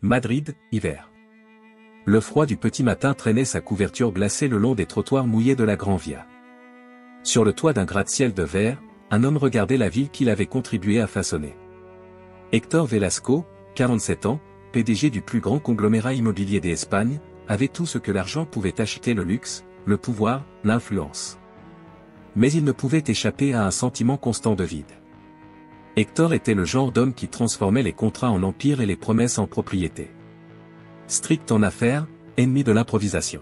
Madrid, hiver. Le froid du petit matin traînait sa couverture glacée le long des trottoirs mouillés de la Gran Via. Sur le toit d'un gratte-ciel de verre, un homme regardait la ville qu'il avait contribué à façonner. Héctor Velasco, 47 ans, PDG du plus grand conglomérat immobilier d'Espagne, avait tout ce que l'argent pouvait acheter: le luxe, le pouvoir, l'influence. Mais il ne pouvait échapper à un sentiment constant de vide. Héctor était le genre d'homme qui transformait les contrats en empire et les promesses en propriété. Strict en affaires, ennemi de l'improvisation.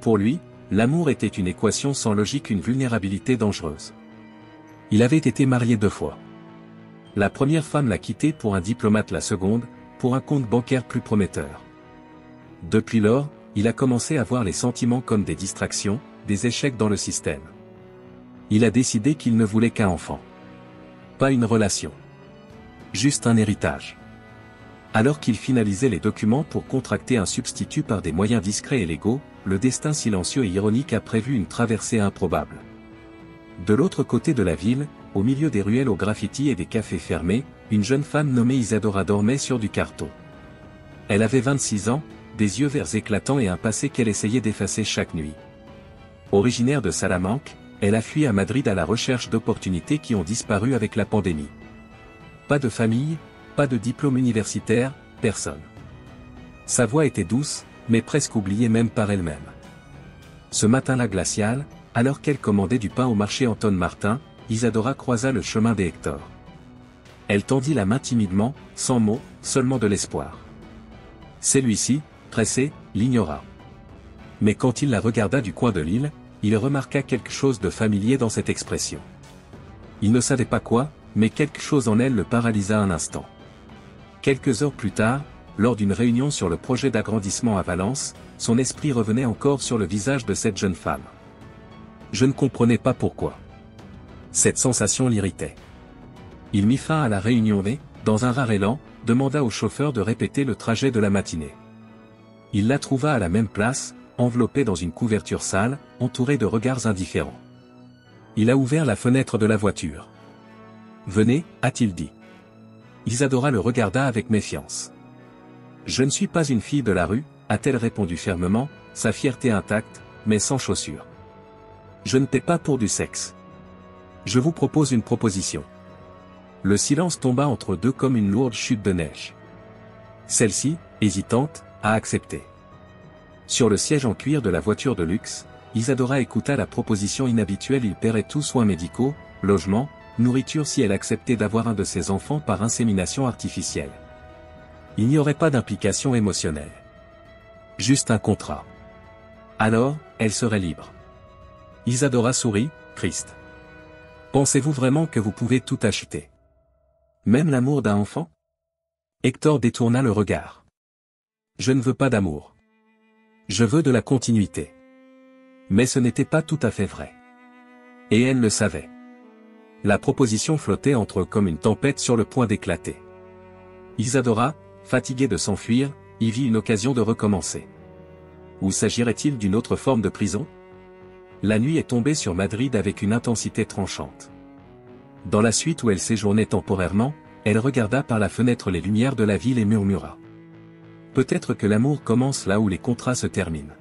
Pour lui, l'amour était une équation sans logique, une vulnérabilité dangereuse. Il avait été marié 2 fois. La première femme l'a quitté pour un diplomate, la seconde, pour un compte bancaire plus prometteur. Depuis lors, il a commencé à voir les sentiments comme des distractions, des échecs dans le système. Il a décidé qu'il ne voulait qu'un enfant. Pas une relation. Juste un héritage. Alors qu'il finalisait les documents pour contracter un substitut par des moyens discrets et légaux, le destin silencieux et ironique a prévu une traversée improbable. De l'autre côté de la ville, au milieu des ruelles aux graffitis et des cafés fermés, une jeune femme nommée Isadora dormait sur du carton. Elle avait 26 ans, des yeux verts éclatants et un passé qu'elle essayait d'effacer chaque nuit. Originaire de Salamanque, elle a fui à Madrid à la recherche d'opportunités qui ont disparu avec la pandémie. Pas de famille, pas de diplôme universitaire, personne. Sa voix était douce, mais presque oubliée même par elle-même. Ce matin-là glacial, alors qu'elle commandait du pain au marché Anton Martin, Isadora croisa le chemin des Héctor. Elle tendit la main timidement, sans mots, seulement de l'espoir. Celui-ci, pressé, l'ignora. Mais quand il la regarda du coin de l'île, il remarqua quelque chose de familier dans cette expression. Il ne savait pas quoi, mais quelque chose en elle le paralysa un instant. Quelques heures plus tard, lors d'une réunion sur le projet d'agrandissement à Valence, son esprit revenait encore sur le visage de cette jeune femme. Je ne comprenais pas pourquoi. Cette sensation l'irritait. Il mit fin à la réunion et, dans un rare élan, demanda au chauffeur de répéter le trajet de la matinée. Il la trouva à la même place, enveloppée dans une couverture sale, entourée de regards indifférents. Il a ouvert la fenêtre de la voiture. « Venez » a-t-il dit. Isadora le regarda avec méfiance. « Je ne suis pas une fille de la rue » a-t-elle répondu fermement, sa fierté intacte, mais sans chaussures. « Je ne paie pas pour du sexe. Je vous propose une proposition. » Le silence tomba entre deux comme une lourde chute de neige. Celle-ci, hésitante, a accepté. Sur le siège en cuir de la voiture de luxe, Isadora écouta la proposition inhabituelle: il paierait tout, soins médicaux, logement, nourriture si elle acceptait d'avoir un de ses enfants par insémination artificielle. Il n'y aurait pas d'implication émotionnelle. Juste un contrat. Alors, elle serait libre. Isadora sourit, Christ. Pensez-vous vraiment que vous pouvez tout acheter? Même l'amour d'un enfant? Héctor détourna le regard. Je ne veux pas d'amour. Je veux de la continuité. Mais ce n'était pas tout à fait vrai. Et elle le savait. La proposition flottait entre eux comme une tempête sur le point d'éclater. Isadora, fatiguée de s'enfuir, y vit une occasion de recommencer. Ou s'agirait-il d'une autre forme de prison? La nuit est tombée sur Madrid avec une intensité tranchante. Dans la suite où elle séjournait temporairement, elle regarda par la fenêtre les lumières de la ville et murmura. Peut-être que l'amour commence là où les contrats se terminent.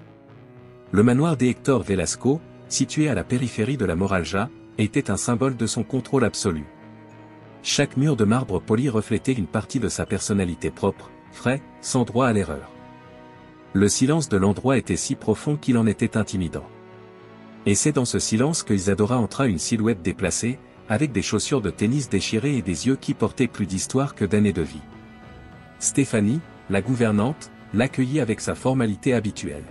Le manoir des Héctor Velasco, situé à la périphérie de la Moralja, était un symbole de son contrôle absolu. Chaque mur de marbre poli reflétait une partie de sa personnalité propre, frais, sans droit à l'erreur. Le silence de l'endroit était si profond qu'il en était intimidant. Et c'est dans ce silence que Isadora entra, une silhouette déplacée, avec des chaussures de tennis déchirées et des yeux qui portaient plus d'histoire que d'années de vie. Stéphanie, la gouvernante, l'accueillit avec sa formalité habituelle.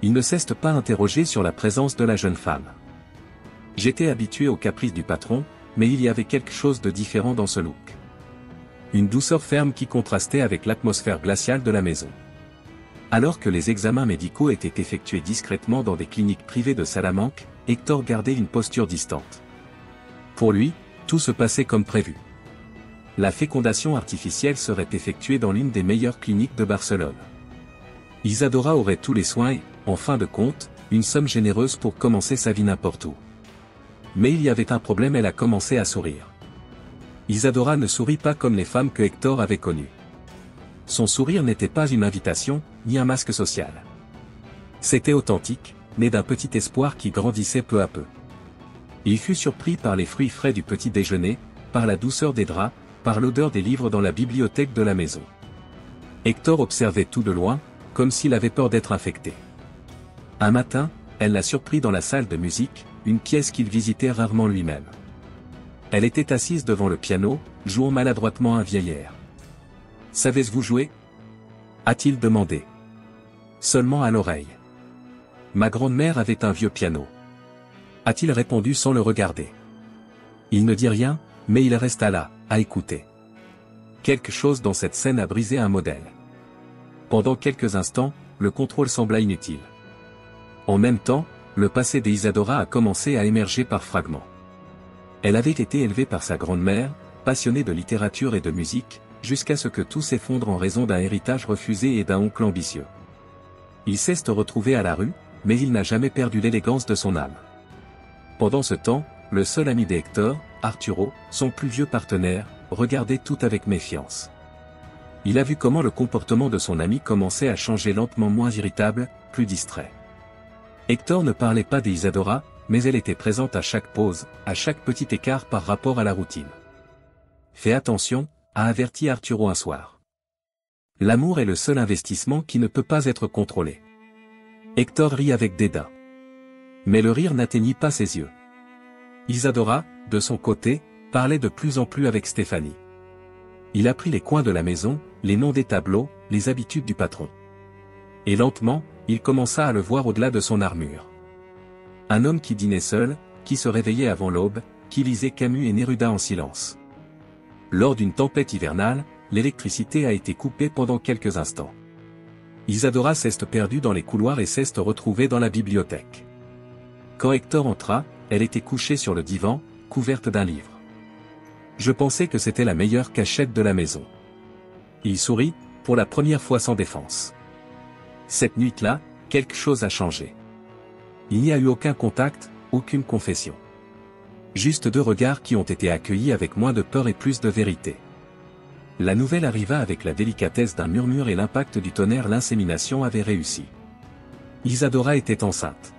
Il ne cesse pas d'interroger sur la présence de la jeune femme. J'étais habitué aux caprices du patron, mais il y avait quelque chose de différent dans ce look. Une douceur ferme qui contrastait avec l'atmosphère glaciale de la maison. Alors que les examens médicaux étaient effectués discrètement dans des cliniques privées de Salamanque, Héctor gardait une posture distante. Pour lui, tout se passait comme prévu. La fécondation artificielle serait effectuée dans l'une des meilleures cliniques de Barcelone. Isadora aurait tous les soins et, en fin de compte, une somme généreuse pour commencer sa vie n'importe où. Mais il y avait un problème, elle a commencé à sourire. Isadora ne sourit pas comme les femmes que Héctor avait connues. son sourire n'était pas une invitation, ni un masque social. C'était authentique, né d'un petit espoir qui grandissait peu à peu. Il fut surpris par les fruits frais du petit déjeuner, par la douceur des draps, par l'odeur des livres dans la bibliothèque de la maison. Hector observait tout de loin, comme s'il avait peur d'être infecté. Un matin, elle l'a surpris dans la salle de musique, une pièce qu'il visitait rarement lui-même. Elle était assise devant le piano, jouant maladroitement un vieil air. « Savez-vous jouer » a-t-il demandé. Seulement à l'oreille. « Ma grand-mère avait un vieux piano. » a-t-il répondu sans le regarder. Il ne dit rien, mais il resta là, à écouter. Quelque chose dans cette scène a brisé un modèle. Pendant quelques instants, le contrôle sembla inutile. En même temps, le passé d'Isadora a commencé à émerger par fragments. Elle avait été élevée par sa grand-mère, passionnée de littérature et de musique, jusqu'à ce que tout s'effondre en raison d'un héritage refusé et d'un oncle ambitieux. Il s'est retrouvé à la rue, mais il n'a jamais perdu l'élégance de son âme. Pendant ce temps, le seul ami d'Hector, Arturo, son plus vieux partenaire, regardait tout avec méfiance. Il a vu comment le comportement de son ami commençait à changer lentement, moins irritable, plus distrait. Hector ne parlait pas d'Isadora, mais elle était présente à chaque pause, à chaque petit écart par rapport à la routine. « Fais attention », a averti Arturo un soir. L'amour est le seul investissement qui ne peut pas être contrôlé. Hector rit avec dédain. Mais le rire n'atteignit pas ses yeux. Isadora, de son côté, parlait de plus en plus avec Stéphanie. Il apprit les coins de la maison, les noms des tableaux, les habitudes du patron. Et lentement, il commença à le voir au-delà de son armure. Un homme qui dînait seul, qui se réveillait avant l'aube, qui lisait Camus et Neruda en silence. Lors d'une tempête hivernale, l'électricité a été coupée pendant quelques instants. Isadora s'est perdue dans les couloirs et s'est retrouvée dans la bibliothèque. Quand Hector entra, elle était couchée sur le divan, couverte d'un livre. Je pensais que c'était la meilleure cachette de la maison. Il sourit, pour la première fois sans défense. Cette nuit-là, quelque chose a changé. Il n'y a eu aucun contact, aucune confession. Juste 2 regards qui ont été accueillis avec moins de peur et plus de vérité. La nouvelle arriva avec la délicatesse d'un murmure et l'impact du tonnerre. L'insémination avait réussi. Isadora était enceinte.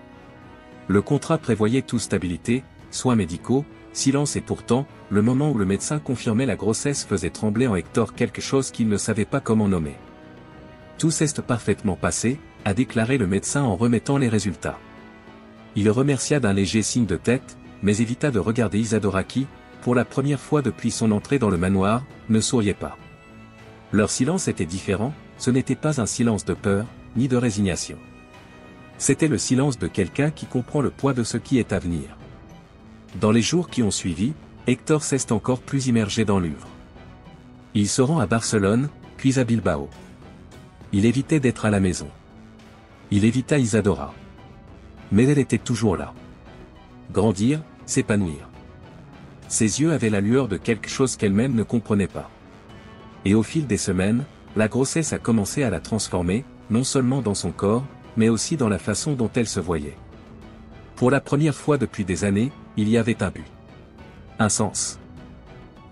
Le contrat prévoyait tout: stabilité, soins médicaux, silence, et pourtant, le moment où le médecin confirmait la grossesse faisait trembler en Hector quelque chose qu'il ne savait pas comment nommer. Tout s'est parfaitement passé, a déclaré le médecin en remettant les résultats. Il remercia d'un léger signe de tête, mais évita de regarder Isadora qui, pour la première fois depuis son entrée dans le manoir, ne souriait pas. Leur silence était différent, ce n'était pas un silence de peur, ni de résignation. C'était le silence de quelqu'un qui comprend le poids de ce qui est à venir. Dans les jours qui ont suivi, Hector s'est encore plus immergé dans l'œuvre. Il se rend à Barcelone, puis à Bilbao. Il évitait d'être à la maison. Il évita Isadora. Mais elle était toujours là. Grandir, s'épanouir. Ses yeux avaient la lueur de quelque chose qu'elle-même ne comprenait pas. Et au fil des semaines, la grossesse a commencé à la transformer, non seulement dans son corps, mais aussi dans la façon dont elle se voyait. Pour la première fois depuis des années, il y avait un but. Un sens.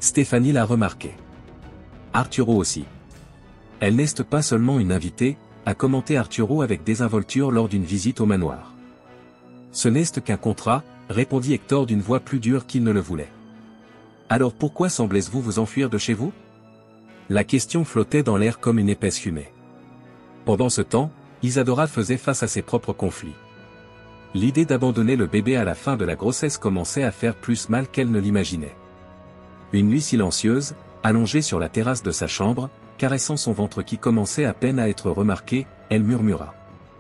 Stéphanie l'a remarqué. Arturo aussi. Elle n'est pas seulement une invitée, a commenté Arturo avec désinvolture lors d'une visite au manoir. Ce n'est qu'un contrat, répondit Hector d'une voix plus dure qu'il ne le voulait. Alors pourquoi semblez-vous vous enfuir de chez vous? La question flottait dans l'air comme une épaisse fumée. Pendant ce temps, Isadora faisait face à ses propres conflits. L'idée d'abandonner le bébé à la fin de la grossesse commençait à faire plus mal qu'elle ne l'imaginait. Une nuit silencieuse, allongée sur la terrasse de sa chambre, caressant son ventre qui commençait à peine à être remarqué, elle murmura.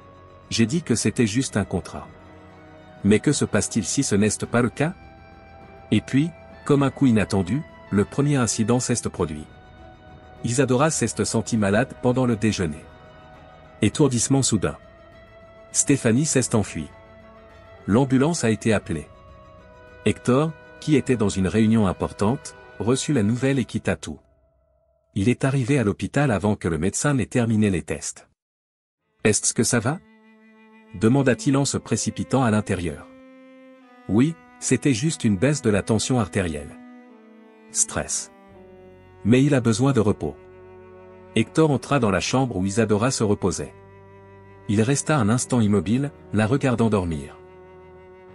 « J'ai dit que c'était juste un contrat. Mais que se passe-t-il si ce n'est pas le cas ?» Et puis, comme un coup inattendu, le premier incident s'est produit. Isadora s'est sentie malade pendant le déjeuner. Étourdissement soudain. Stéphanie s'est enfuie. L'ambulance a été appelée. Hector, qui était dans une réunion importante, reçut la nouvelle et quitta tout. Il est arrivé à l'hôpital avant que le médecin n'ait terminé les tests. « Est-ce que ça va ?» demanda-t-il en se précipitant à l'intérieur. Oui, c'était juste une baisse de la tension artérielle. Stress. Mais il a besoin de repos. Hector entra dans la chambre où Isadora se reposait. Il resta un instant immobile, la regardant dormir.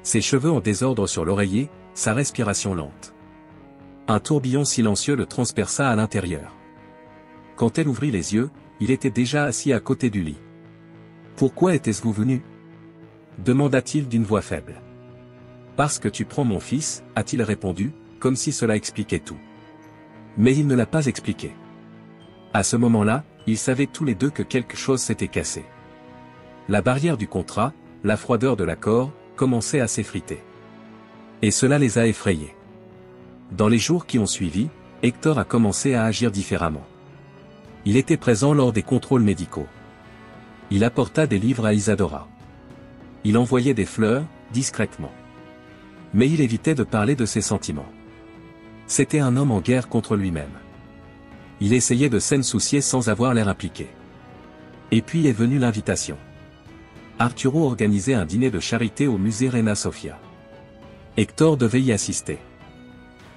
Ses cheveux en désordre sur l'oreiller, sa respiration lente. Un tourbillon silencieux le transperça à l'intérieur. Quand elle ouvrit les yeux, il était déjà assis à côté du lit. « Pourquoi était-vous venu » demanda-t-il d'une voix faible. « Parce que tu prends mon fils » a-t-il répondu, comme si cela expliquait tout. Mais il ne l'a pas expliqué. À ce moment-là, ils savaient tous les deux que quelque chose s'était cassé. La barrière du contrat, la froideur de l'accord, commençait à s'effriter. Et cela les a effrayés. Dans les jours qui ont suivi, Hector a commencé à agir différemment. Il était présent lors des contrôles médicaux. Il apporta des livres à Isadora. Il envoyait des fleurs, discrètement. Mais il évitait de parler de ses sentiments. C'était un homme en guerre contre lui-même. Il essayait de s'en soucier sans avoir l'air impliqué. Et puis est venue l'invitation. Arturo organisait un dîner de charité au musée Reina Sofia. Hector devait y assister.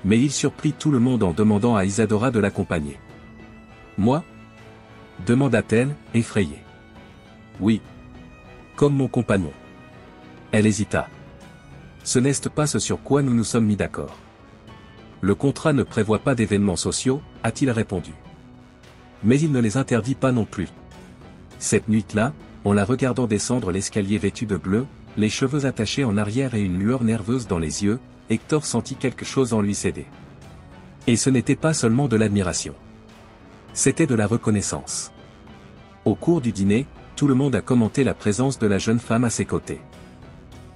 Mais il surprit tout le monde en demandant à Isadora de l'accompagner. « Moi » demanda-t-elle, effrayée. « Oui. Comme mon compagnon. » Elle hésita. « Ce n'est pas ce sur quoi nous nous sommes mis d'accord. » « Le contrat ne prévoit pas d'événements sociaux, » a-t-il répondu. Mais il ne les interdit pas non plus. Cette nuit-là, en la regardant descendre l'escalier vêtu de bleu, les cheveux attachés en arrière et une lueur nerveuse dans les yeux, Hector sentit quelque chose en lui céder. Et ce n'était pas seulement de l'admiration. C'était de la reconnaissance. Au cours du dîner, tout le monde a commenté la présence de la jeune femme à ses côtés.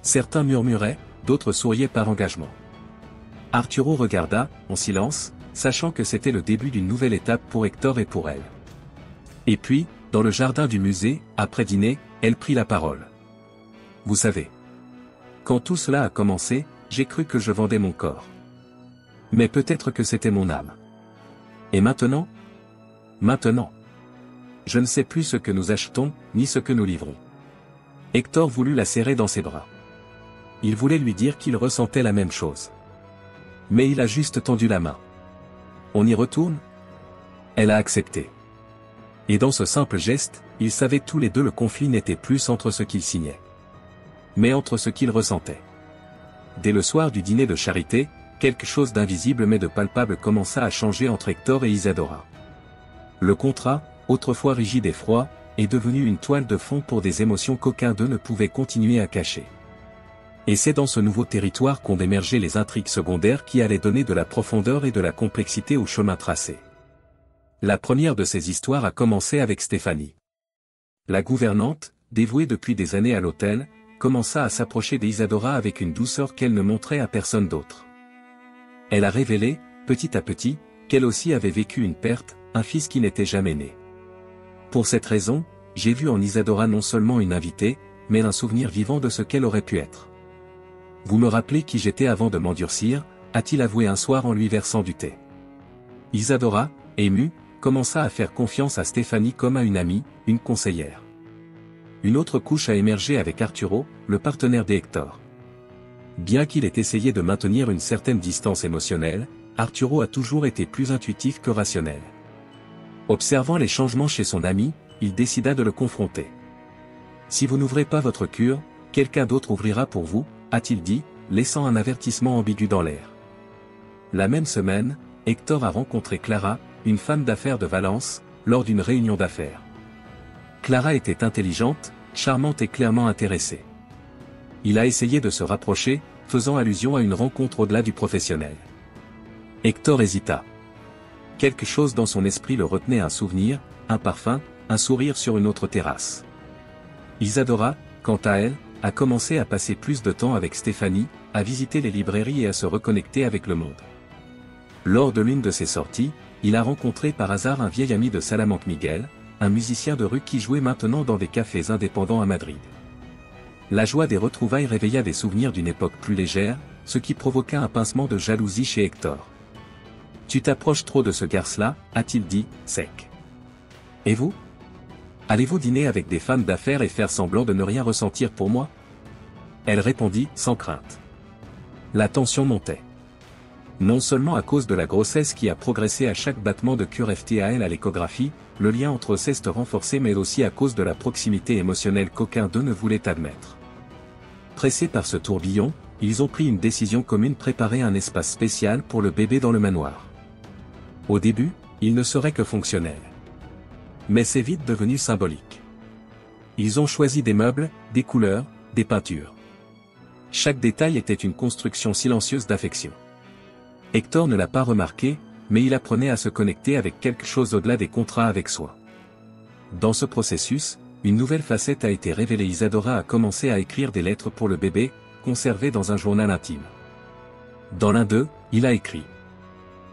Certains murmuraient, d'autres souriaient par engagement. Arturo regarda, en silence, sachant que c'était le début d'une nouvelle étape pour Hector et pour elle. Et puis, dans le jardin du musée, après dîner, elle prit la parole. « Vous savez. Quand tout cela a commencé, j'ai cru que je vendais mon corps. Mais peut-être que c'était mon âme. Et maintenant ? Maintenant. Je ne sais plus ce que nous achetons, ni ce que nous livrons. » Hector voulut la serrer dans ses bras. Il voulait lui dire qu'il ressentait la même chose. Mais il a juste tendu la main. « On y retourne ?» Elle a accepté. Et dans ce simple geste, ils savaient tous les deux le conflit n'était plus entre ce qu'ils signaient, mais entre ce qu'ils ressentaient. Dès le soir du dîner de charité, quelque chose d'invisible mais de palpable commença à changer entre Hector et Isadora. Le contrat, autrefois rigide et froid, est devenu une toile de fond pour des émotions qu'aucun d'eux ne pouvait continuer à cacher. Et c'est dans ce nouveau territoire qu'ont émergé les intrigues secondaires qui allaient donner de la profondeur et de la complexité au chemin tracé. La première de ces histoires a commencé avec Stéphanie. La gouvernante, dévouée depuis des années à l'hôtel, commença à s'approcher d'Isadora avec une douceur qu'elle ne montrait à personne d'autre. Elle a révélé, petit à petit, qu'elle aussi avait vécu une perte, un fils qui n'était jamais né. Pour cette raison, j'ai vu en Isadora non seulement une invitée, mais un souvenir vivant de ce qu'elle aurait pu être. Vous me rappelez qui j'étais avant de m'endurcir, a-t-il avoué un soir en lui versant du thé. Isadora, émue, commença à faire confiance à Stéphanie comme à une amie, une conseillère. Une autre couche a émergé avec Arturo, le partenaire d'Hector. Bien qu'il ait essayé de maintenir une certaine distance émotionnelle, Arturo a toujours été plus intuitif que rationnel. Observant les changements chez son ami, il décida de le confronter. « Si vous n'ouvrez pas votre cure, quelqu'un d'autre ouvrira pour vous », a-t-il dit, laissant un avertissement ambigu dans l'air. La même semaine, Hector a rencontré Clara, une femme d'affaires de Valence, lors d'une réunion d'affaires. Clara était intelligente, charmante et clairement intéressée. Il a essayé de se rapprocher, faisant allusion à une rencontre au-delà du professionnel. Hector hésita. Quelque chose dans son esprit le retenait un souvenir, un parfum, un sourire sur une autre terrasse. Isadora, quant à elle, a commencé à passer plus de temps avec Stéphanie, à visiter les librairies et à se reconnecter avec le monde. Lors de l'une de ses sorties, il a rencontré par hasard un vieil ami de Salamanque, Miguel, un musicien de rue qui jouait maintenant dans des cafés indépendants à Madrid. La joie des retrouvailles réveilla des souvenirs d'une époque plus légère, ce qui provoqua un pincement de jalousie chez Hector. « Tu t'approches trop de ce garce-là » a-t-il dit, sec. « Et vous ? Allez-vous dîner avec des femmes d'affaires et faire semblant de ne rien ressentir pour moi ?» Elle répondit, sans crainte. La tension montait. Non seulement à cause de la grossesse qui a progressé à chaque battement de cœur FTAL à l'échographie, le lien entre eux s'est renforcé, mais aussi à cause de la proximité émotionnelle qu'aucun d'eux ne voulait admettre. Pressés par ce tourbillon, ils ont pris une décision commune: préparer un espace spécial pour le bébé dans le manoir. Au début, il ne serait que fonctionnel. Mais c'est vite devenu symbolique. Ils ont choisi des meubles, des couleurs, des peintures. Chaque détail était une construction silencieuse d'affection. Hector ne l'a pas remarqué, mais il apprenait à se connecter avec quelque chose au-delà des contrats avec soi. Dans ce processus, une nouvelle facette a été révélée. Isadora a commencé à écrire des lettres pour le bébé, conservées dans un journal intime. Dans l'un d'eux, il a écrit: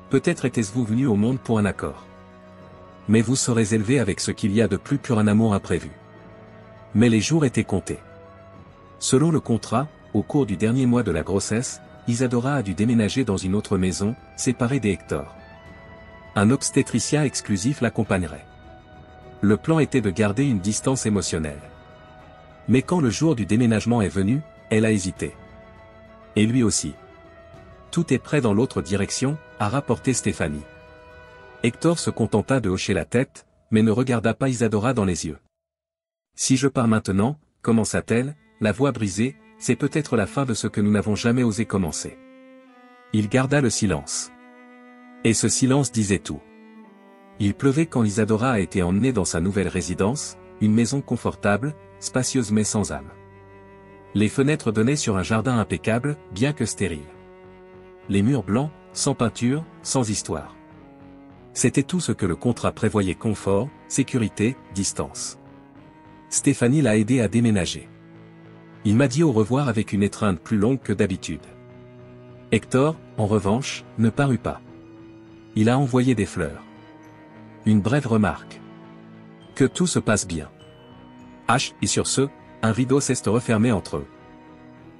Peut-être était-ce-vous venu au monde pour un accord. Mais vous serez élevé avec ce qu'il y a de plus pur, un amour imprévu. Mais les jours étaient comptés. Selon le contrat, au cours du dernier mois de la grossesse, Isadora a dû déménager dans une autre maison, séparée des Hector. Un obstétricien exclusif l'accompagnerait. Le plan était de garder une distance émotionnelle. Mais quand le jour du déménagement est venu, elle a hésité. Et lui aussi. Tout est prêt dans l'autre direction, a rapporté Stéphanie. Hector se contenta de hocher la tête, mais ne regarda pas Isadora dans les yeux. Si je pars maintenant, commença-t-elle, la voix brisée, c'est peut-être la fin de ce que nous n'avons jamais osé commencer. Il garda le silence. Et ce silence disait tout. Il pleuvait quand Isadora a été emmenée dans sa nouvelle résidence, une maison confortable, spacieuse mais sans âme. Les fenêtres donnaient sur un jardin impeccable, bien que stérile. Les murs blancs, sans peinture, sans histoire. C'était tout ce que le contrat prévoyait: confort, sécurité, distance. Stéphanie l'a aidé à déménager. Il m'a dit au revoir avec une étreinte plus longue que d'habitude. Hector, en revanche, ne parut pas. Il a envoyé des fleurs. Une brève remarque. Que tout se passe bien. Et sur ce, un rideau s'est refermé entre eux.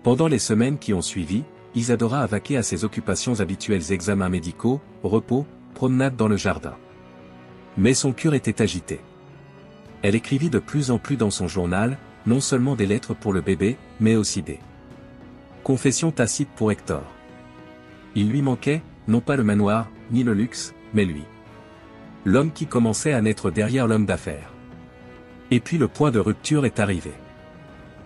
Pendant les semaines qui ont suivi, Isadora a vaqué à ses occupations habituelles: examens médicaux, repos, promenade dans le jardin. Mais son cœur était agité. Elle écrivit de plus en plus dans son journal, non seulement des lettres pour le bébé, mais aussi des confessions tacites pour Hector. Il lui manquait, non pas le manoir, ni le luxe, mais lui. L'homme qui commençait à naître derrière l'homme d'affaires. Et puis le point de rupture est arrivé.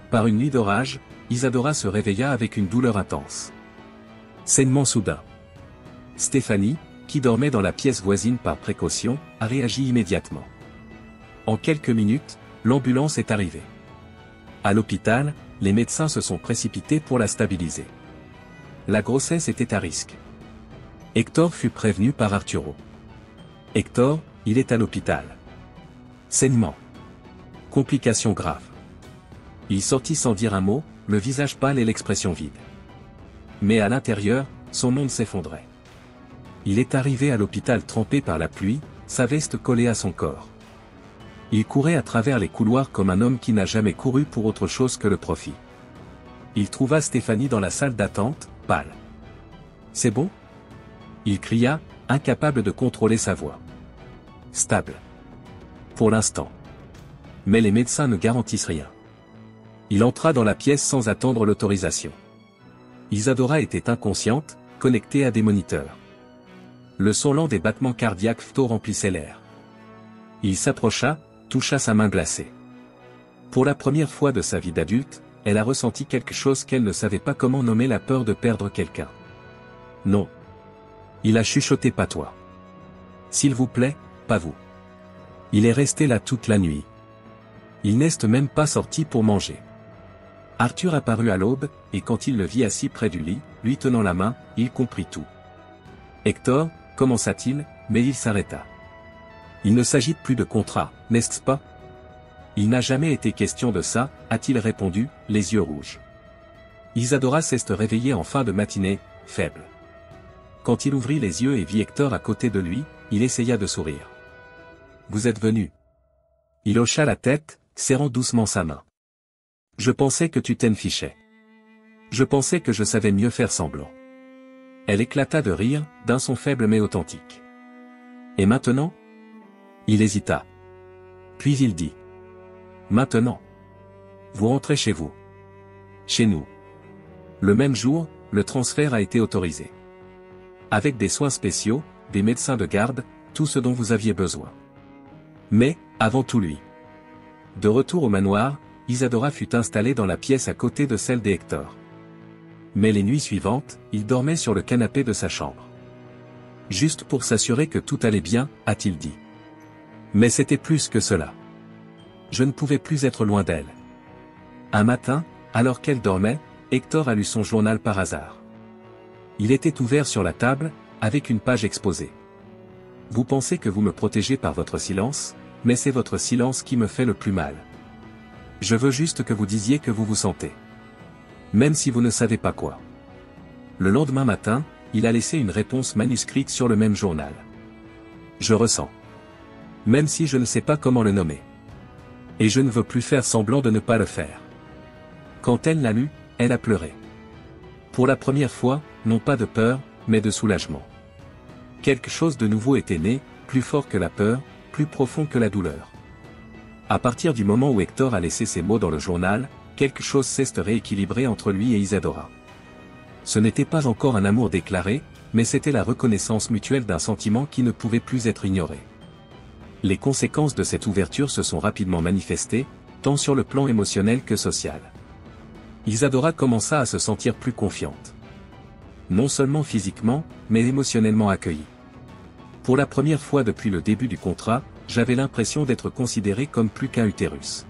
Par une nuit d'orage, Isadora se réveilla avec une douleur intense. Saignement soudain. Stéphanie, qui dormait dans la pièce voisine par précaution, a réagi immédiatement. En quelques minutes, l'ambulance est arrivée. À l'hôpital, les médecins se sont précipités pour la stabiliser. La grossesse était à risque. Hector fut prévenu par Arturo. Hector, il est à l'hôpital. Saignement. Complications graves. Il sortit sans dire un mot, le visage pâle et l'expression vide. Mais à l'intérieur, son monde s'effondrait. Il est arrivé à l'hôpital trempé par la pluie, sa veste collée à son corps. Il courait à travers les couloirs comme un homme qui n'a jamais couru pour autre chose que le profit. Il trouva Stéphanie dans la salle d'attente, pâle. « C'est bon ?» il cria, incapable de contrôler sa voix. « Stable. Pour l'instant. Mais les médecins ne garantissent rien. » Il entra dans la pièce sans attendre l'autorisation. Isadora était inconsciente, connectée à des moniteurs. Le son lent des battements cardiaques remplissait l'air. Il s'approcha, toucha sa main glacée. Pour la première fois de sa vie d'adulte, elle a ressenti quelque chose qu'elle ne savait pas comment nommer: la peur de perdre quelqu'un. Non. Il a chuchoté: pas toi. S'il vous plaît, pas vous. Il est resté là toute la nuit. Il n'est même pas sorti pour manger. Arthur apparut à l'aube, et quand il le vit assis près du lit, lui tenant la main, il comprit tout. Hector, commença-t-il, mais il s'arrêta. Il ne s'agit plus de contrat, n'est-ce pas? Il n'a jamais été question de ça, a-t-il répondu, les yeux rouges. Isadora s'est réveillée en fin de matinée, faible. Quand il ouvrit les yeux et vit Hector à côté de lui, il essaya de sourire. Vous êtes venu. Il hocha la tête, serrant doucement sa main. Je pensais que tu t'en fichais. Je pensais que je savais mieux faire semblant. Elle éclata de rire, d'un son faible mais authentique. Et maintenant? Il hésita. Puis il dit. Maintenant. Vous rentrez chez vous. Chez nous. Le même jour, le transfert a été autorisé. avec des soins spéciaux, des médecins de garde, tout ce dont vous aviez besoin. Mais, avant tout lui. De retour au manoir, Isadora fut installée dans la pièce à côté de celle d'Hector. Mais les nuits suivantes, il dormait sur le canapé de sa chambre. Juste pour s'assurer que tout allait bien, a-t-il dit. Mais c'était plus que cela. Je ne pouvais plus être loin d'elle. Un matin, alors qu'elle dormait, Hector a lu son journal par hasard. Il était ouvert sur la table, avec une page exposée. Vous pensez que vous me protégez par votre silence, mais c'est votre silence qui me fait le plus mal. Je veux juste que vous disiez que vous vous sentez. Même si vous ne savez pas quoi. Le lendemain matin, il a laissé une réponse manuscrite sur le même journal. Je ressens. Même si je ne sais pas comment le nommer. Et je ne veux plus faire semblant de ne pas le faire. Quand elle l'a lu, elle a pleuré. Pour la première fois, non pas de peur, mais de soulagement. Quelque chose de nouveau était né, plus fort que la peur, plus profond que la douleur. À partir du moment où Hector a laissé ces mots dans le journal, quelque chose s'est rééquilibré entre lui et Isadora. Ce n'était pas encore un amour déclaré, mais c'était la reconnaissance mutuelle d'un sentiment qui ne pouvait plus être ignoré. Les conséquences de cette ouverture se sont rapidement manifestées, tant sur le plan émotionnel que social. Isadora commença à se sentir plus confiante. Non seulement physiquement, mais émotionnellement accueillie. Pour la première fois depuis le début du contrat, j'avais l'impression d'être considéré comme plus qu'un utérus.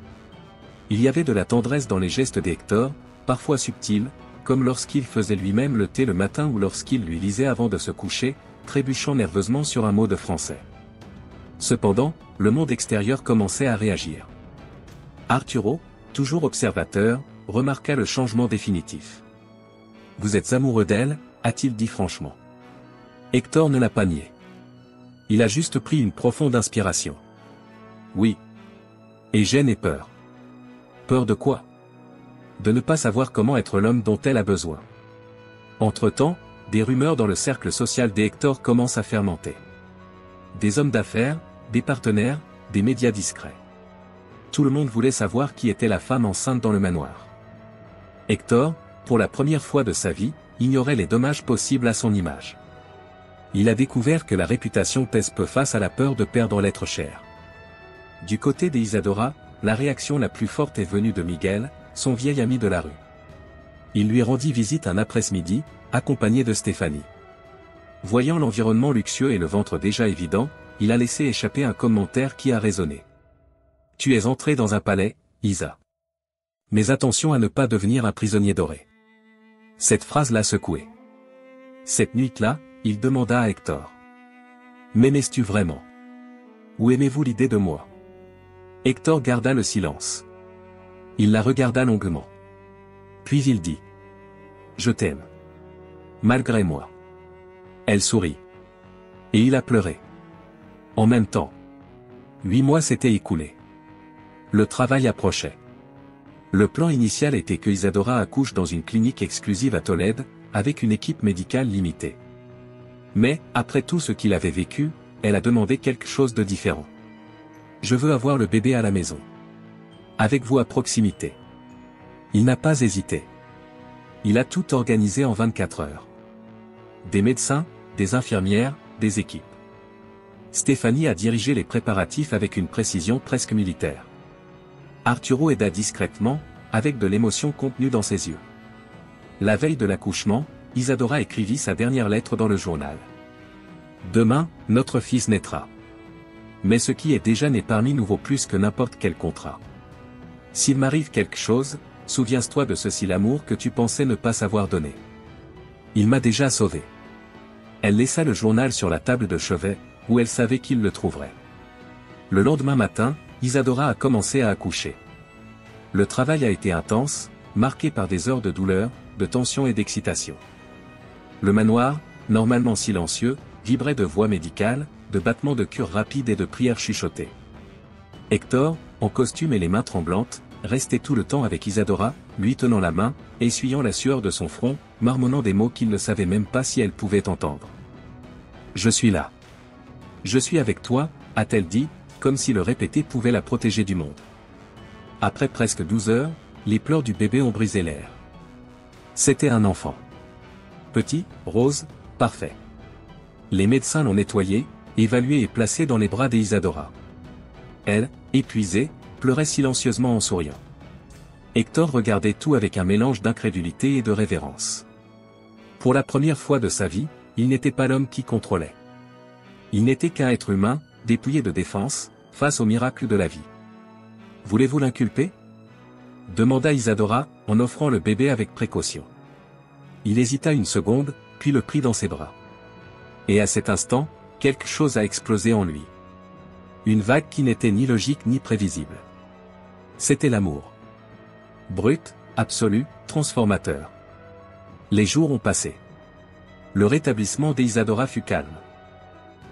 Il y avait de la tendresse dans les gestes d'Hector, parfois subtils, comme lorsqu'il faisait lui-même le thé le matin ou lorsqu'il lui lisait avant de se coucher, trébuchant nerveusement sur un mot de français. Cependant, le monde extérieur commençait à réagir. Arturo, toujours observateur, remarqua le changement définitif. « Vous êtes amoureux d'elle » a-t-il dit franchement. Hector ne l'a pas nié. Il a juste pris une profonde inspiration. Oui. Et gêne et peur. Peur de quoi? De ne pas savoir comment être l'homme dont elle a besoin. Entre-temps, des rumeurs dans le cercle social d'Hector commencent à fermenter. Des hommes d'affaires, des partenaires, des médias discrets. Tout le monde voulait savoir qui était la femme enceinte dans le manoir. Hector, pour la première fois de sa vie, ignorait les dommages possibles à son image. Il a découvert que la réputation pèse peu face à la peur de perdre l'être cher. Du côté d'Isadora, la réaction la plus forte est venue de Miguel, son vieil ami de la rue. Il lui rendit visite un après-midi, accompagné de Stéphanie. Voyant l'environnement luxueux et le ventre déjà évident, il a laissé échapper un commentaire qui a résonné. « Tu es entré dans un palais, Isa. Mais attention à ne pas devenir un prisonnier doré. » Cette phrase l'a secoué. Cette nuit-là, il demanda à Hector. « M'aimais-tu vraiment? Ou aimez-vous l'idée de moi ?» Hector garda le silence. Il la regarda longuement. Puis il dit. « Je t'aime. Malgré moi. » Elle sourit. Et il a pleuré. En même temps. 8 mois s'étaient écoulés. Le travail approchait. Le plan initial était que Isadora accouche dans une clinique exclusive à Tolède, avec une équipe médicale limitée. Mais, après tout ce qu'il avait vécu, elle a demandé quelque chose de différent. « Je veux avoir le bébé à la maison. Avec vous à proximité. » Il n'a pas hésité. Il a tout organisé en 24 heures. Des médecins, des infirmières, des équipes. Stéphanie a dirigé les préparatifs avec une précision presque militaire. Arturo aida discrètement, avec de l'émotion contenue dans ses yeux. La veille de l'accouchement, Isadora écrivit sa dernière lettre dans le journal. « Demain, notre fils naîtra. Mais ce qui est déjà né parmi nous vaut plus que n'importe quel contrat. S'il m'arrive quelque chose, souviens-toi de ceci l'amour que tu pensais ne pas savoir donner. Il m'a déjà sauvé. » Elle laissa le journal sur la table de chevet, où elle savait qu'il le trouverait. Le lendemain matin, Isadora a commencé à accoucher. Le travail a été intense, marqué par des heures de douleur, de tension et d'excitation. Le manoir, normalement silencieux, vibrait de voix médicales, de battements de cœur rapides et de prières chuchotées. Hector, en costume et les mains tremblantes, restait tout le temps avec Isadora, lui tenant la main, essuyant la sueur de son front, marmonnant des mots qu'il ne savait même pas si elle pouvait entendre. « Je suis là. Je suis avec toi », a-t-elle dit, comme si le répéter pouvait la protéger du monde. Après presque 12 heures, les pleurs du bébé ont brisé l'air. C'était un enfant. Petit, rose, parfait. Les médecins l'ont nettoyé, évalué et placé dans les bras d'Isadora. Elle, épuisée, pleurait silencieusement en souriant. Hector regardait tout avec un mélange d'incrédulité et de révérence. Pour la première fois de sa vie, il n'était pas l'homme qui contrôlait. Il n'était qu'un être humain, dépouillé de défense, face au miracle de la vie. « Voulez-vous l'inculper » demanda Isadora, en offrant le bébé avec précaution. Il hésita une seconde, puis le prit dans ses bras. Et à cet instant, quelque chose a explosé en lui. Une vague qui n'était ni logique ni prévisible. C'était l'amour. Brut, absolu, transformateur. Les jours ont passé. Le rétablissement d'Isadora fut calme.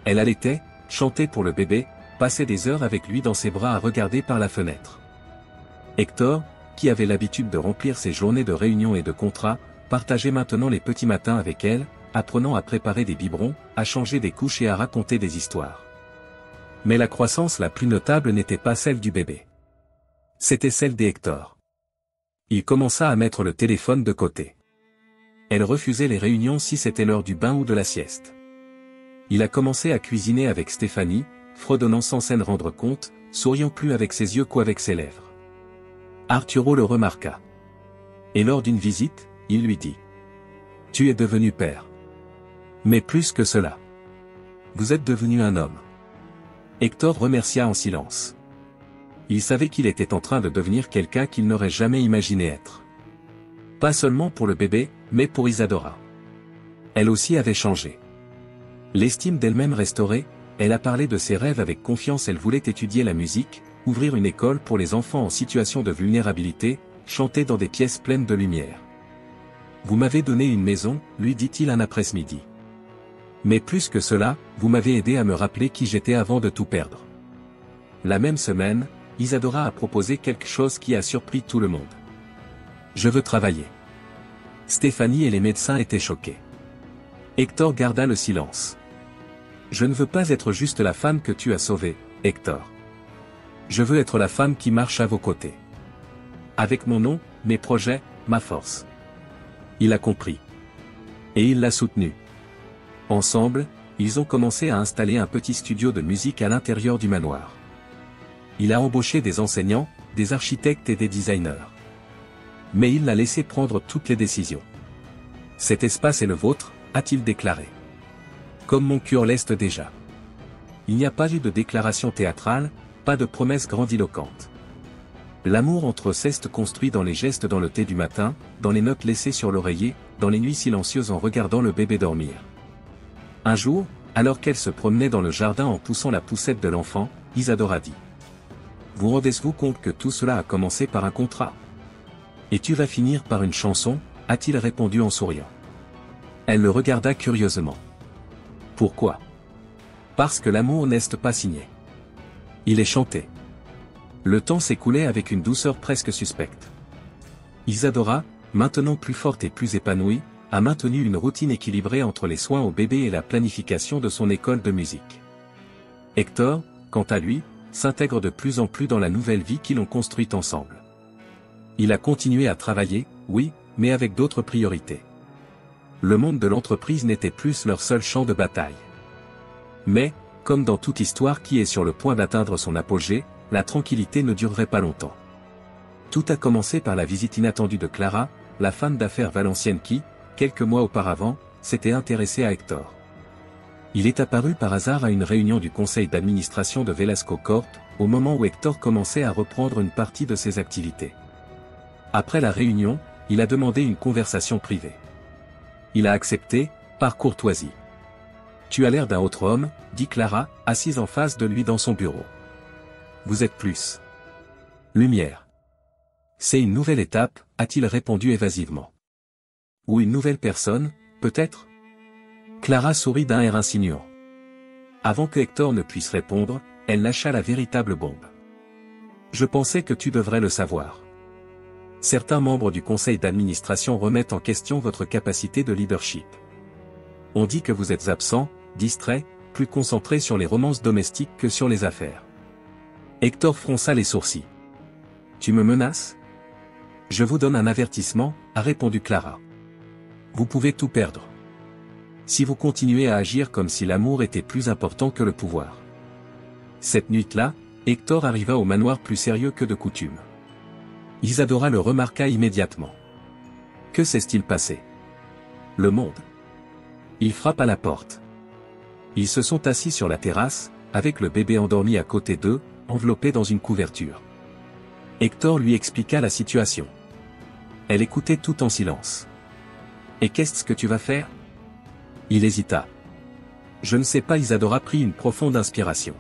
Elle allaitait, chantait pour le bébé, passait des heures avec lui dans ses bras à regarder par la fenêtre. Hector, qui avait l'habitude de remplir ses journées de réunions et de contrats, partageait maintenant les petits matins avec elle, apprenant à préparer des biberons, à changer des couches et à raconter des histoires. Mais la croissance la plus notable n'était pas celle du bébé. C'était celle d'Hector. Il commença à mettre le téléphone de côté. Elle refusait les réunions si c'était l'heure du bain ou de la sieste. Il a commencé à cuisiner avec Stéphanie, fredonnant sans s'en rendre compte, souriant plus avec ses yeux qu'avec ses lèvres. Arturo le remarqua. Et lors d'une visite, il lui dit : « Tu es devenu père. Mais plus que cela. Vous êtes devenu un homme. » Hector remercia en silence. Il savait qu'il était en train de devenir quelqu'un qu'il n'aurait jamais imaginé être. Pas seulement pour le bébé, mais pour Isadora. Elle aussi avait changé. L'estime d'elle-même restaurée, elle a parlé de ses rêves avec confiance. Elle voulait étudier la musique, ouvrir une école pour les enfants en situation de vulnérabilité, chanter dans des pièces pleines de lumière. « Vous m'avez donné une maison, lui dit-il un après-midi. Mais plus que cela, vous m'avez aidé à me rappeler qui j'étais avant de tout perdre. » La même semaine, Isadora a proposé quelque chose qui a surpris tout le monde. « Je veux travailler. » Stéphanie et les médecins étaient choqués. Hector garda le silence. « Je ne veux pas être juste la femme que tu as sauvée, Hector. Je veux être la femme qui marche à vos côtés. Avec mon nom, mes projets, ma force. » Il a compris. Et il l'a soutenu. Ensemble, ils ont commencé à installer un petit studio de musique à l'intérieur du manoir. Il a embauché des enseignants, des architectes et des designers. Mais il l'a laissé prendre toutes les décisions. « Cet espace est le vôtre », a-t-il déclaré. Comme mon cœur l'est déjà. Il n'y a pas eu de déclaration théâtrale, pas de promesses grandiloquentes. L'amour entre eux s'est construit dans les gestes, dans le thé du matin, dans les notes laissées sur l'oreiller, dans les nuits silencieuses en regardant le bébé dormir. Un jour, alors qu'elle se promenait dans le jardin en poussant la poussette de l'enfant, Isadora dit : « Vous rendez-vous compte que tout cela a commencé par un contrat ? Et tu vas finir par une chanson ?» a-t-il répondu en souriant. Elle le regarda curieusement. « Pourquoi ? » « Parce que l'amour n'est pas signé. Il est chanté. » Le temps s'écoulait avec une douceur presque suspecte. Isadora, maintenant plus forte et plus épanouie, a maintenu une routine équilibrée entre les soins au bébé et la planification de son école de musique. Hector, quant à lui, s'intègre de plus en plus dans la nouvelle vie qu'ils ont construite ensemble. Il a continué à travailler, oui, mais avec d'autres priorités. Le monde de l'entreprise n'était plus leur seul champ de bataille. Mais, comme dans toute histoire qui est sur le point d'atteindre son apogée, la tranquillité ne durerait pas longtemps. Tout a commencé par la visite inattendue de Clara, la femme d'affaires valencienne qui, quelques mois auparavant, s'était intéressée à Hector. Il est apparu par hasard à une réunion du conseil d'administration de Velasco Corp, au moment où Hector commençait à reprendre une partie de ses activités. Après la réunion, il a demandé une conversation privée. Il a accepté, par courtoisie. « Tu as l'air d'un autre homme, » dit Clara, assise en face de lui dans son bureau. « Vous êtes plus. Lumière. » C'est une nouvelle étape, a-t-il répondu évasivement. Ou une nouvelle personne, peut-être ? Clara sourit d'un air insinuant. Avant que Hector ne puisse répondre, elle lâcha la véritable bombe. « Je pensais que tu devrais le savoir. Certains membres du conseil d'administration remettent en question votre capacité de leadership. On dit que vous êtes absent, distrait, plus concentré sur les romances domestiques que sur les affaires. » Hector fronça les sourcils. « Tu me menaces ? Je vous donne un avertissement, » a répondu Clara. « Vous pouvez tout perdre. » si vous continuez à agir comme si l'amour était plus important que le pouvoir. Cette nuit-là, Hector arriva au manoir plus sérieux que de coutume. Isadora le remarqua immédiatement. Que s'est-il passé? Le monde. Il frappe à la porte. Ils se sont assis sur la terrasse, avec le bébé endormi à côté d'eux, enveloppé dans une couverture. Hector lui expliqua la situation. Elle écoutait tout en silence. Et qu'est-ce que tu vas faire? Il hésita. Je ne sais pas. Isadora prit une profonde inspiration.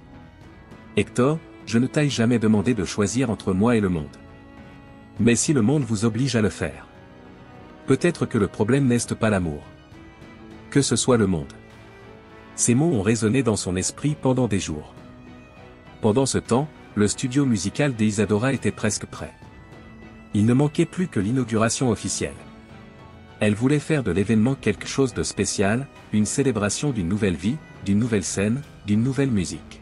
Hector, je ne t'ai jamais demandé de choisir entre moi et le monde. Mais si le monde vous oblige à le faire. Peut-être que le problème n'est pas l'amour. Que ce soit le monde. Ces mots ont résonné dans son esprit pendant des jours. Pendant ce temps, le studio musical d'Isadora était presque prêt. Il ne manquait plus que l'inauguration officielle. Elle voulait faire de l'événement quelque chose de spécial, une célébration d'une nouvelle vie, d'une nouvelle scène, d'une nouvelle musique.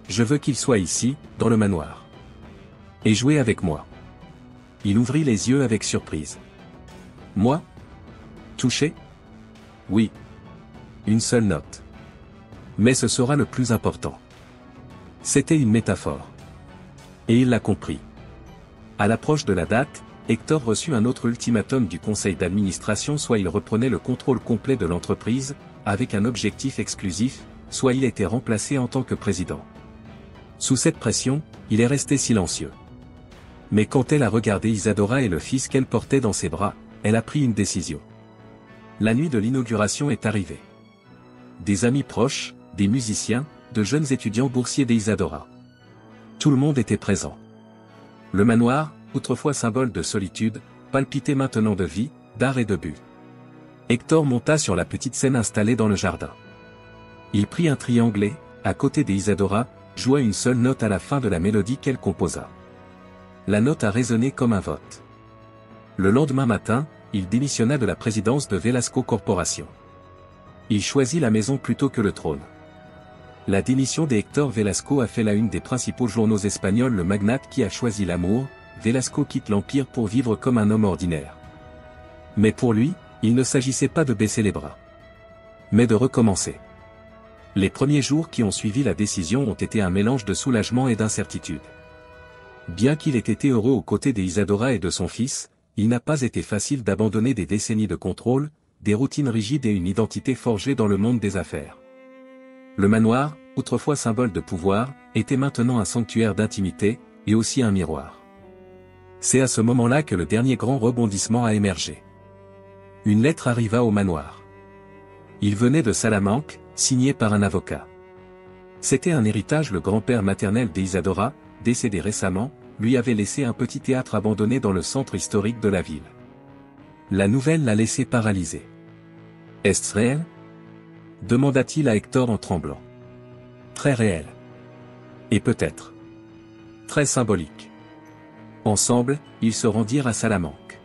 Je veux qu'il soit ici, dans le manoir. Et jouer avec moi. Il ouvrit les yeux avec surprise. Moi? Touché? Oui. Une seule note. Mais ce sera le plus important. C'était une métaphore. Et il l'a compris. À l'approche de la date, Hector reçut un autre ultimatum du conseil d'administration: soit il reprenait le contrôle complet de l'entreprise, avec un objectif exclusif, soit il était remplacé en tant que président. Sous cette pression, il est resté silencieux. Mais quand elle a regardé Isadora et le fils qu'elle portait dans ses bras, elle a pris une décision. La nuit de l'inauguration est arrivée. Des amis proches, des musiciens, de jeunes étudiants boursiers d'Isadora. Tout le monde était présent. Le manoir, autrefois symbole de solitude, palpitait maintenant de vie, d'art et de but. Hector monta sur la petite scène installée dans le jardin. Il prit un triangle, à côté d'Isadora, joua une seule note à la fin de la mélodie qu'elle composa. La note a résonné comme un vote. Le lendemain matin, il démissionna de la présidence de Velasco Corporation. Il choisit la maison plutôt que le trône. La démission d'Hector Velasco a fait la une des principaux journaux espagnols. Le magnate qui a choisi l'amour, Velasco quitte l'empire pour vivre comme un homme ordinaire. Mais pour lui, il ne s'agissait pas de baisser les bras, mais de recommencer. Les premiers jours qui ont suivi la décision ont été un mélange de soulagement et d'incertitude. Bien qu'il ait été heureux aux côtés d'Isadora et de son fils, il n'a pas été facile d'abandonner des décennies de contrôle, des routines rigides et une identité forgée dans le monde des affaires. Le manoir, autrefois symbole de pouvoir, était maintenant un sanctuaire d'intimité, et aussi un miroir. C'est à ce moment-là que le dernier grand rebondissement a émergé. Une lettre arriva au manoir. Il venait de Salamanque, signé par un avocat. C'était un héritage. Le grand-père maternel d'Isadora, décédé récemment, lui avait laissé un petit théâtre abandonné dans le centre historique de la ville. La nouvelle l'a laissé paralysé. Est-ce réel? Demanda-t-il à Hector en tremblant. Très réel. Et peut-être très symbolique. Ensemble, ils se rendirent à Salamanque.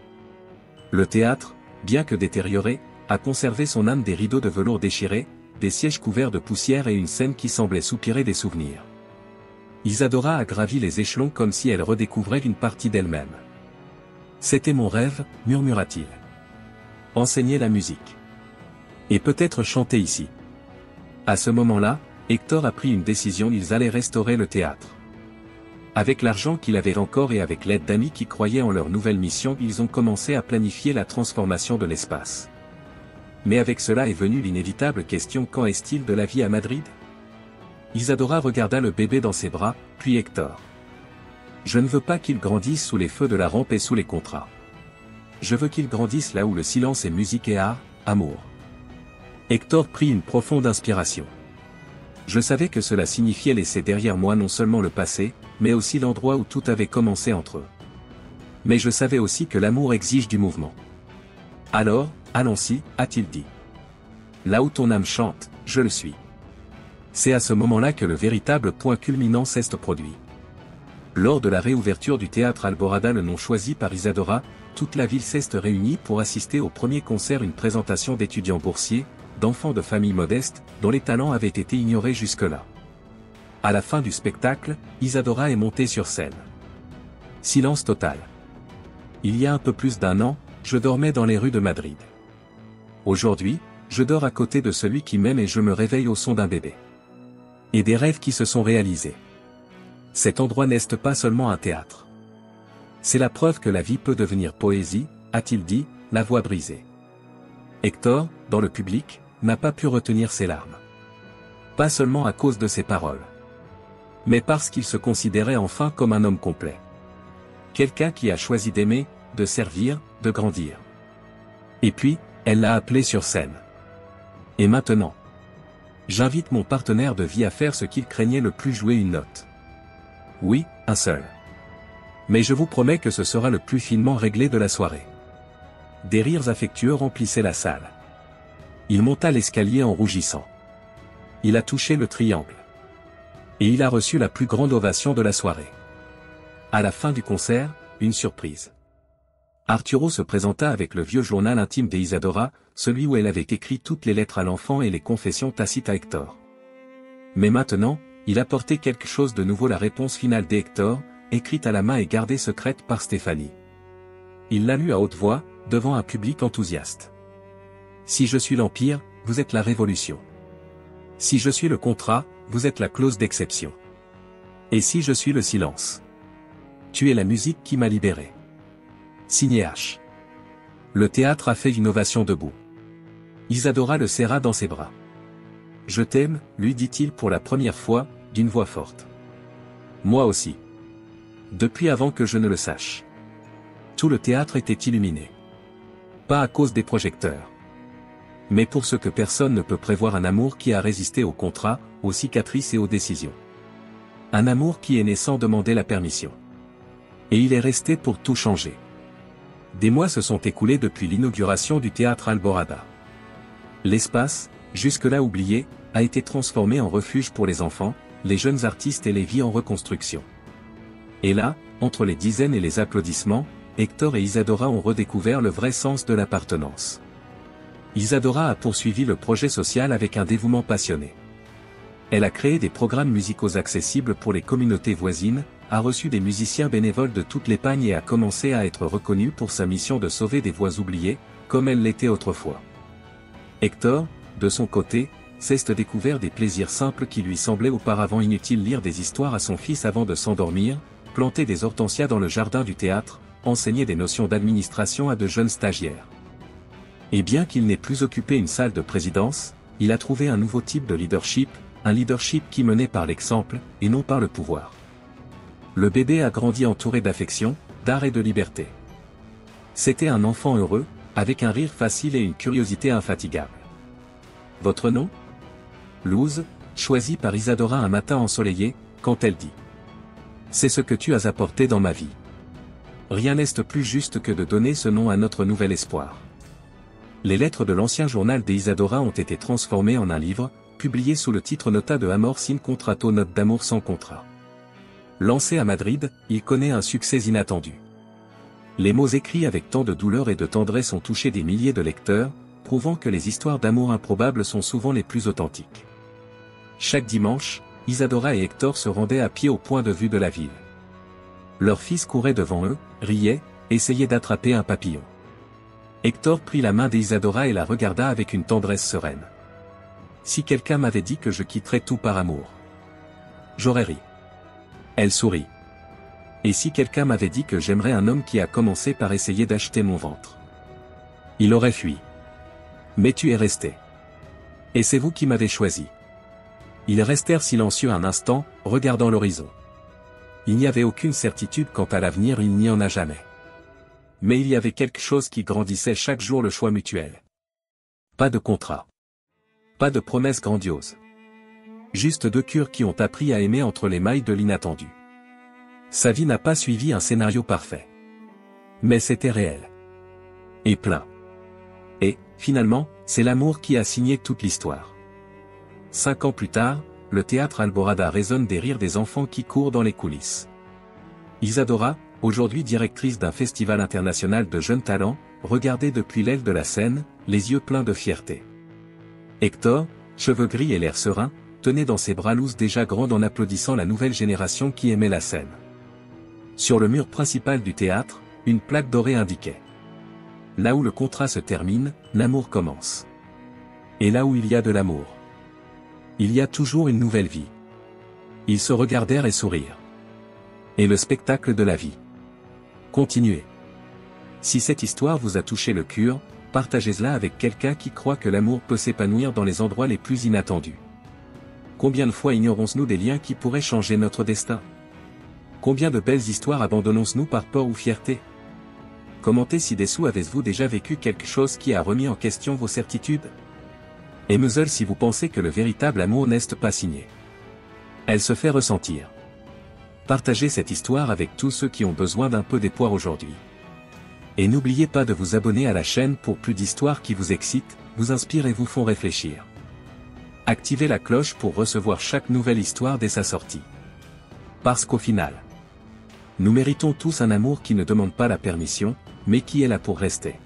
Le théâtre, bien que détérioré, a conservé son âme: des rideaux de velours déchirés, des sièges couverts de poussière et une scène qui semblait soupirer des souvenirs. Isadora a gravi les échelons comme si elle redécouvrait une partie d'elle-même. C'était mon rêve, murmura-t-il. Enseigner la musique. Et peut-être chanter ici. À ce moment-là, Hector a pris une décision: ils allaient restaurer le théâtre. Avec l'argent qu'il avait encore et avec l'aide d'amis qui croyaient en leur nouvelle mission, ils ont commencé à planifier la transformation de l'espace. Mais avec cela est venue l'inévitable question: quand est-il de la vie à Madrid? Isadora regarda le bébé dans ses bras, puis Hector. Je ne veux pas qu'il grandisse sous les feux de la rampe et sous les contrats. Je veux qu'il grandisse là où le silence est musique et art, amour. Hector prit une profonde inspiration. Je savais que cela signifiait laisser derrière moi non seulement le passé, mais aussi l'endroit où tout avait commencé entre eux. Mais je savais aussi que l'amour exige du mouvement. Alors, allons-y, a-t-il dit. Là où ton âme chante, je le suis. C'est à ce moment-là que le véritable point culminant s'est produit. Lors de la réouverture du théâtre Alborada, le nom choisi par Isadora, toute la ville s'est réunie pour assister au premier concert, une présentation d'étudiants boursiers, d'enfants de familles modestes, dont les talents avaient été ignorés jusque-là. À la fin du spectacle, Isadora est montée sur scène. Silence total. Il y a un peu plus d'un an, je dormais dans les rues de Madrid. Aujourd'hui, je dors à côté de celui qui m'aime et je me réveille au son d'un bébé. Et des rêves qui se sont réalisés. Cet endroit n'est pas seulement un théâtre. C'est la preuve que la vie peut devenir poésie, a-t-il dit, la voix brisée. Hector, dans le public, n'a pas pu retenir ses larmes. Pas seulement à cause de ses paroles. Mais parce qu'il se considérait enfin comme un homme complet. Quelqu'un qui a choisi d'aimer, de servir, de grandir. Et puis, elle l'a appelé sur scène. Et maintenant, j'invite mon partenaire de vie à faire ce qu'il craignait le plus, jouer une note. Oui, un seul. Mais je vous promets que ce sera le plus finement réglé de la soirée. Des rires affectueux remplissaient la salle. Il monta l'escalier en rougissant. Il a touché le triangle. Et il a reçu la plus grande ovation de la soirée. À la fin du concert, une surprise. Arturo se présenta avec le vieux journal intime d'Isadora, celui où elle avait écrit toutes les lettres à l'enfant et les confessions tacites à Hector. Mais maintenant, il apportait quelque chose de nouveau, la réponse finale d'Hector, écrite à la main et gardée secrète par Stéphanie. Il la lut à haute voix, devant un public enthousiaste. Si je suis l'Empire, vous êtes la Révolution. Si je suis le contrat, vous êtes la clause d'exception. Et si je suis le silence, tu es la musique qui m'a libéré. Signé H. Le théâtre a fait une ovation debout. Isadora le serra dans ses bras. Je t'aime, lui dit-il pour la première fois, d'une voix forte. Moi aussi. Depuis avant que je ne le sache. Tout le théâtre était illuminé. Pas à cause des projecteurs. Mais pour ce que personne ne peut prévoir, un amour qui a résisté au contrat, aux cicatrices et aux décisions. Un amour qui est né sans demander la permission. Et il est resté pour tout changer. Des mois se sont écoulés depuis l'inauguration du théâtre Alborada. L'espace, jusque-là oublié, a été transformé en refuge pour les enfants, les jeunes artistes et les vies en reconstruction. Et là, entre les dizaines et les applaudissements, Hector et Isadora ont redécouvert le vrai sens de l'appartenance. Isadora a poursuivi le projet social avec un dévouement passionné. Elle a créé des programmes musicaux accessibles pour les communautés voisines, a reçu des musiciens bénévoles de toute l'Espagne et a commencé à être reconnue pour sa mission de sauver des voix oubliées, comme elle l'était autrefois. Hector, de son côté, s'est découvert des plaisirs simples qui lui semblaient auparavant inutiles: lire des histoires à son fils avant de s'endormir, planter des hortensias dans le jardin du théâtre, enseigner des notions d'administration à de jeunes stagiaires. Et bien qu'il n'ait plus occupé une salle de présidence, il a trouvé un nouveau type de leadership, un leadership qui menait par l'exemple, et non par le pouvoir. Le bébé a grandi entouré d'affection, d'art et de liberté. C'était un enfant heureux, avec un rire facile et une curiosité infatigable. Votre nom ? Luz, choisie par Isadora un matin ensoleillé, quand elle dit « C'est ce que tu as apporté dans ma vie. Rien n'est plus juste que de donner ce nom à notre nouvel espoir. » Les lettres de l'ancien journal d'Isadora ont été transformées en un livre, publié sous le titre Nota de Amor sin contrato, note d'amour sans contrat. Lancé à Madrid, il connaît un succès inattendu. Les mots écrits avec tant de douleur et de tendresse ont touché des milliers de lecteurs, prouvant que les histoires d'amour improbables sont souvent les plus authentiques. Chaque dimanche, Isadora et Hector se rendaient à pied au point de vue de la ville. Leur fils courait devant eux, riait, essayait d'attraper un papillon. Hector prit la main d'Isadora et la regarda avec une tendresse sereine. Si quelqu'un m'avait dit que je quitterais tout par amour, j'aurais ri. Elle sourit. Et si quelqu'un m'avait dit que j'aimerais un homme qui a commencé par essayer d'acheter mon ventre, il aurait fui. Mais tu es resté. Et c'est vous qui m'avez choisi. Ils restèrent silencieux un instant, regardant l'horizon. Il n'y avait aucune certitude quant à l'avenir, il n'y en a jamais. Mais il y avait quelque chose qui grandissait chaque jour: le choix mutuel. Pas de contrat. Pas de promesses grandioses. Juste deux cœurs qui ont appris à aimer entre les mailles de l'inattendu. Sa vie n'a pas suivi un scénario parfait. Mais c'était réel. Et plein. Et, finalement, c'est l'amour qui a signé toute l'histoire. 5 ans plus tard, le théâtre Alborada résonne des rires des enfants qui courent dans les coulisses. Isadora, aujourd'hui directrice d'un festival international de jeunes talents, regardait depuis l'aile de la scène, les yeux pleins de fierté. Hector, cheveux gris et l'air serein, tenait dans ses bras Luz déjà grande en applaudissant la nouvelle génération qui aimait la scène. Sur le mur principal du théâtre, une plaque dorée indiquait: là où le contrat se termine, l'amour commence. Et là où il y a de l'amour, il y a toujours une nouvelle vie. Ils se regardèrent et sourirent. Et le spectacle de la vie continuait. Si cette histoire vous a touché le cœur, partagez-la avec quelqu'un qui croit que l'amour peut s'épanouir dans les endroits les plus inattendus. Combien de fois ignorons-nous des liens qui pourraient changer notre destin? Combien de belles histoires abandonnons-nous par peur ou fierté? Commentez ci-dessous, avez-vous déjà vécu quelque chose qui a remis en question vos certitudes? Aimez-le si vous pensez que le véritable amour n'est pas signé. Elle se fait ressentir. Partagez cette histoire avec tous ceux qui ont besoin d'un peu d'espoir aujourd'hui. Et n'oubliez pas de vous abonner à la chaîne pour plus d'histoires qui vous excitent, vous inspirent et vous font réfléchir. Activez la cloche pour recevoir chaque nouvelle histoire dès sa sortie. Parce qu'au final, nous méritons tous un amour qui ne demande pas la permission, mais qui est là pour rester.